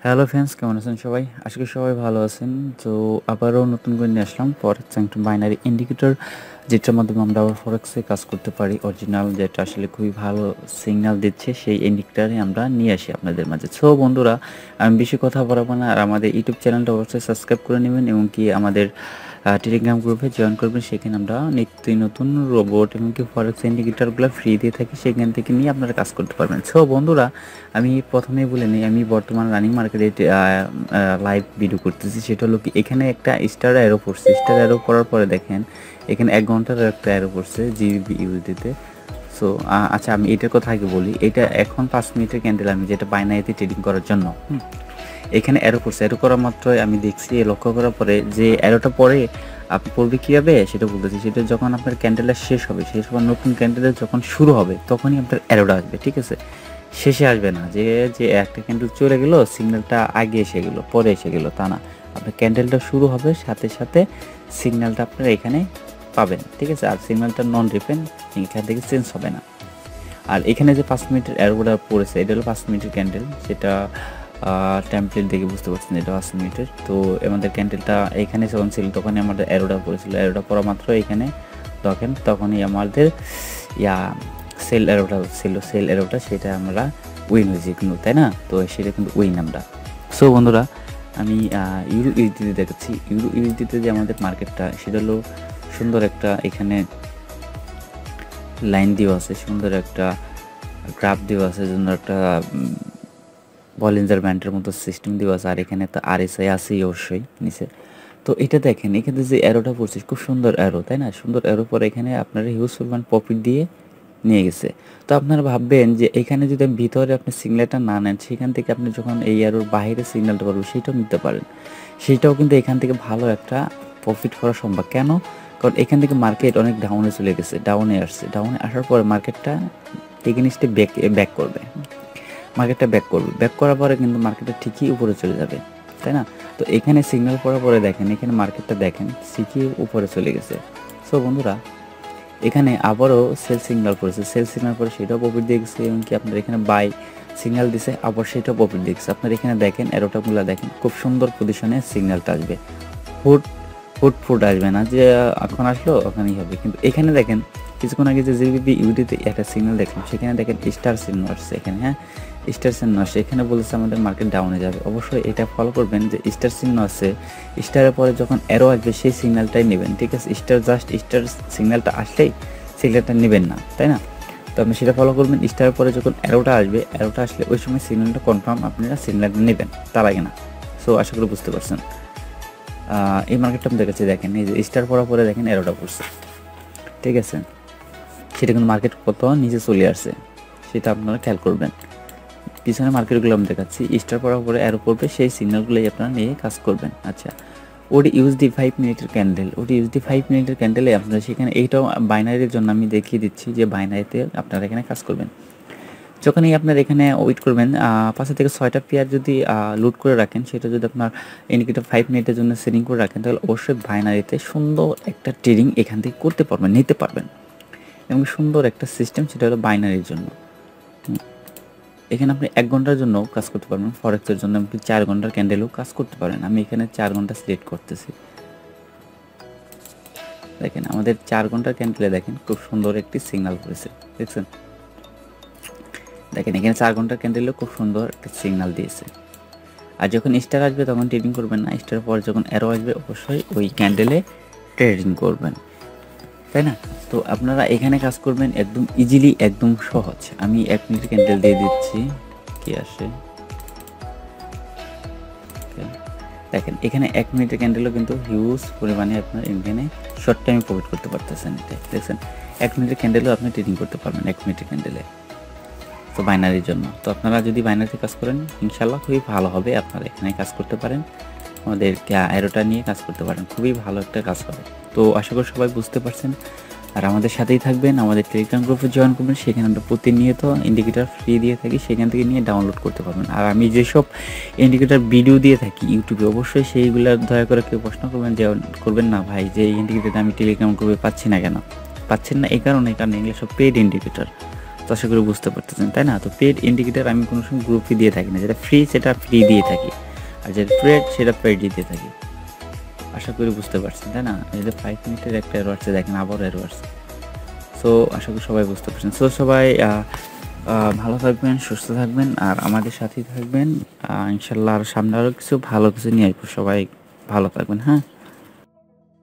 Hello friends, কেমন আছেন সবাই? আশা করি সবাই ভালো আছেন। তো আবারও নতুন করে নিয়ে আসলাম ফরেক্স একটা বাইনারি ইন্ডিকেটর, যেটার মাধ্যমে আমরা আবার ফরেক্সে কাজ করতে পারি। অরিজিনাল যেটা আসলে খুবই ভালো সিগন্যাল দিচ্ছে, সেই ইন্ডিকেটরই আমরা নিয়ে আসি আপনাদের মাঝে। সো বন্ধুরা, আমি বেশি কথা বলবো না, আর আমাদের ইউটিউব চ্যানেলটা অবশ্যই সাবস্ক্রাইব করে নেবেন এবং কি আমাদের টেলিগ্রাম গ্রুপে জয়েন করবেন। সেখানে আমরা নিত্য নতুন রোবট এবং কি ফরেক্স ইন্ডিকেটরগুলো ফ্রি দিয়ে থাকি, সেখান থেকে নিয়ে আপনারা কাজ করতে পারবেন। সো বন্ধুরা, আমি প্রথমেই বলে নিই, আমি বর্তমান রানিং মার্কেটে লাইভ ভিডিও করতেছি। সেটা হলো কি, এখানে একটা স্টার অ্যারো পড়ছে। স্টার অ্যারো পড়ার পরে দেখেন এখানে 1 ঘন্টার একটা অ্যারো পড়ছে জিবি ইউএসডিতে। সো আচ্ছা, আমি এটার কথা আগে বলি। এটা এখন 5 মিনিটের ক্যান্ডেল, আমি যেটা বাইনারিতে ট্রেডিং করার জন্য এখানে অ্যারো পড়ছে। অ্যারো করা মাত্রই আমি দেখছি, লক্ষ্য করার পরে যে অ্যারোটা পরে আপনি পড়বে কীভাবে সেটা বলতেছি। সেটা যখন আপনার ক্যান্ডেলটা শেষ হবে, শেষ হওয়ার নতুন ক্যান্ডেলের যখন শুরু হবে, তখনই আপনার অ্যারোটা আসবে, ঠিক আছে? শেষে আসবে না, যে যে একটা ক্যান্ডেল চলে গেল, সিগন্যালটা আগে এসে গেল, পরে এসে গেল, তা না। আপনার ক্যান্ডেলটা শুরু হবে, সাথে সাথে সিগন্যালটা আপনারা এখানে পাবেন, ঠিক আছে? আর সিগন্যালটা নন রিপেন, এখান থেকে চেঞ্জ হবে না। আর এখানে যে 5 মিনিটের অ্যারোটা পড়েছে, এটা হলো 5 মিনিটের ক্যান্ডেল। সেটা টেমপ্লেট দেখে বুঝতে পারছেন এটা 5 মিনিটের। তো আমাদের ক্যান্ডেলটা এখানে যখন ছিল, তখনই আমাদের অ্যারোটা পড়েছিল। অ্যারোটা পড়া মাত্র এখানে দেখেন, তখনই আমাদের সেল অ্যারোটা ছিল। সেল অ্যারোটা সেটা আমরা উইন হয়েছি কিন্তু, তাই না? তো সেটা কিন্তু উইন আমরা। সো বন্ধুরা, আমি ইউরো ইউএসডিতে দেখাচ্ছি। ইউরো ইউএসডিতে যে আমাদের মার্কেটটা, সেটা হলো সুন্দর একটা এখানে লাইন দেওয়া আছে, সুন্দর একটা গ্রাফ দেওয়া আছে, সুন্দর একটা বলিঞ্জার ব্যান্ডের মতো সিস্টেম দেওয়া আছে। আর এখানে তো আরএসআই আছেই অবশ্যই নিচে। তো এটা দেখেন, এখানে যে অ্যারোটা পড়ছে, খুব সুন্দর অ্যারো, তাই না? সুন্দর অ্যারো পরে এখানে আপনারা হিউজ পরিমাণ প্রফিট দিয়ে নিয়ে গেছে। তো আপনারা ভাববেন যে এখানে যদি ভিতরে আপনি সিগন্যালটা না নেন, সেখান থেকে আপনি যখন এই অ্যারোর বাইরে সিগন্যালটা পারবেন, সেটাও নিতে পারেন। সেটাও কিন্তু এখান থেকে ভালো একটা প্রফিট করা সম্ভব। কেন? কারণ এখান থেকে মার্কেট অনেক ডাউনে চলে গেছে, ডাউনে আসছে। ডাউনে আসার পরে মার্কেটটা এগেইনস্টে ব্যাক করবে। মার্কেটটা ব্যাক করার পরে কিন্তু মার্কেটটা ঠিকই উপরে চলে যাবে, তাই না? তো এখানে সিগন্যাল পড়ার পরে দেখেন, এখানে মার্কেটটা দেখেন ঠিকই উপরে চলে গেছে। সো বন্ধুরা, এখানে আবারও সেল সিগন্যাল পড়েছে। সেল সিগন্যাল পরে সেটাও প্রফিট দিয়ে গেছে, এবং কি আপনার এখানে বাই সিগন্যাল দিছে, আবার সেটাও প্রফিট দিয়ে গেছে। আপনার এখানে দেখেন অ্যারোটাগুলো দেখেন, খুব সুন্দর পজিশনে সিগন্যালটা আসবে। হুট ফুট আসবে না যে এখন আসলো ওখানেই হবে। কিন্তু এখানে দেখেন, কিছুক্ষণ আগে যে জিবিপি ইউডিতে একটা সিগন্যাল দেখলাম, সেখানে দেখেন স্টার চিহ্ন আসছে এখানে। হ্যাঁ, স্টার চিহ্ন আসছে, এখানে বলেছে আমাদের মার্কেট ডাউনে যাবে। অবশ্যই এটা ফলো করবেন যে স্টার চিহ্ন আছে, স্টারের পরে যখন অ্যারো আসবে সেই সিগন্যালটাই নেবেন, ঠিক আছে? স্টার সিগন্যালটা আসলেই সিগন্যালটা নেবেন না, তাই না? তো আপনি সেটা ফলো করবেন। স্টারের পরে যখন অ্যারোটা আসবে, অ্যারোটা আসলে ওই সময় সিগন্যালটা কনফার্ম আপনারা সিগন্যালটা নেবেন, তার আগে না। সো আশা করি বুঝতে পারছেন। এই মার্কেটটা আমি দেখাচ্ছি, দেখেন এই যে স্টার পড়ার পরে দেখেন অ্যারোটা পড়ছে, ঠিক আছে? সেটা কিন্তু মার্কেট কত নিচে চলে আসছে, সেটা আপনারা খেয়াল করবেন। পিছনে মার্কেটগুলো আমি দেখাচ্ছি, স্টার পড়ার পরে অ্যারো পড়বে, সেই সিগন্যালগুলোই আপনারা নিয়ে কাজ করবেন। আচ্ছা, ওটি ইউএসডি 5 মিনিটের ক্যান্ডেল, ওটি ইউএসডি 5 মিনিটের ক্যান্ডেলে আপনারা সেখানে, এইটাও বাইনারির জন্য আমি দেখিয়ে দিচ্ছি যে বাইনারিতে আপনারা এখানে কাজ করবেন। যখনই আপনার এখানে ওয়েট করবেন, 5 থেকে 6টা পেয়ার যদি লুট করে রাখেন, সেটা যদি আপনার ইন্ডিকেটর 5 মিনিটের জন্য সেটিং করে রাখেন, তাহলে অবশ্যই বাইনারিতে সুন্দর একটা ট্রেডিং এখান থেকে করতে পারবেন, নিতে পারবেন। এবং সুন্দর একটা সিস্টেম, সেটা হলো বাইনারির জন্য। এখানে আপনি 1 ঘন্টার জন্য কাজ করতে পারবেন, ফরেক্সের জন্য আপনি 4 ঘন্টার ক্যান্ডেলও কাজ করতে পারেন। আমি এখানে 4 ঘন্টা সিলেক্ট করতেছি। দেখেন আমাদের 4 ঘন্টার ক্যান্ডেলে দেখেন খুব সুন্দর একটি সিগন্যাল পড়েছে, দেখছেন? দেখেন এখানে 4 ঘন্টার ক্যান্ডেলেও খুব সুন্দর একটা সিগন্যাল দিয়েছে। আর যখন স্টার আসবে তখন ট্রেডিং করবেন না, স্টার পর যখন অ্যারো আসবে অবশ্যই ওই ক্যান্ডেলে ট্রেডিং করবেন, তাই না? তো আপনারা এখানে কাজ করবেন একদম ইজিলি, একদম সহজ। আমি 1 মিনিট ক্যান্ডেল দিয়ে দিচ্ছি, কি আসে দেখেন। এখানে 1 মিনিটের ক্যান্ডেলও কিন্তু হিউজ পরিমাণে আপনার এখানে শর্ট টাইমে প্রফিট করতে পারতেছেন। এটা দেখছেন, 1 মিনিটের ক্যান্ডেলও আপনি ট্রেডিং করতে পারবেন 1 মিনিটের ক্যান্ডেলে। তো বাইনারির জন্য, তো আপনারা যদি বাইনারিতে কাজ করেন ইনশাল্লাহ খুবই ভালো হবে। আপনারা এখানে কাজ করতে পারেন, আমাদের অ্যারোটা নিয়ে কাজ করতে পারেন, খুবই ভালো একটা কাজ হবে। তো আশা করি সবাই বুঝতে পারছেন। আর আমাদের সাথেই থাকবেন, আমাদের টেলিগ্রাম গ্রুপে জয়েন করবেন, সেখানে আমরা প্রতিনিয়ত ইন্ডিকেটর ফ্রি দিয়ে থাকি, সেখান থেকে নিয়ে ডাউনলোড করতে পারবেন। আর আমি যেসব ইন্ডিকেটর ভিডিও দিয়ে থাকি ইউটিউবে, অবশ্যই সেইগুলো দয়া করে কেউ প্রশ্ন করবেন না ভাই যে এই ইন্ডিকেটর আমি টেলিগ্রাম গ্রুপে পাচ্ছি না কেন। পাচ্ছেন না এই কারণে এগুলো সব পেইড ইন্ডিকেটর। তো আশা করি বুঝতে পারতেছেন, তাই না? তো পেড ইন্ডিকেটর আমি কোনো সময় গ্রুপ ফি দিয়ে থাকি না, যেটা ফ্রি সেটা ফ্রি দিয়ে থাকি, আর যেটা পেড সেটা পেড দিয়ে থাকি। আশা করি বুঝতে পারছেন, তাই না? এই যে 5 মিনিটের একটা এরর আসছে, দেখেন আবারও এরর আসছে। সো আশা করি সবাই বুঝতে পারছেন। সো সবাই ভালো থাকবেন, সুস্থ থাকবেন আর আমাদের সাথেই থাকবেন। ইনশাল্লাহ আর সামনে আরও কিছু ভালো কিছু নিয়ে আসবো। সবাই ভালো থাকবেন, হ্যাঁ?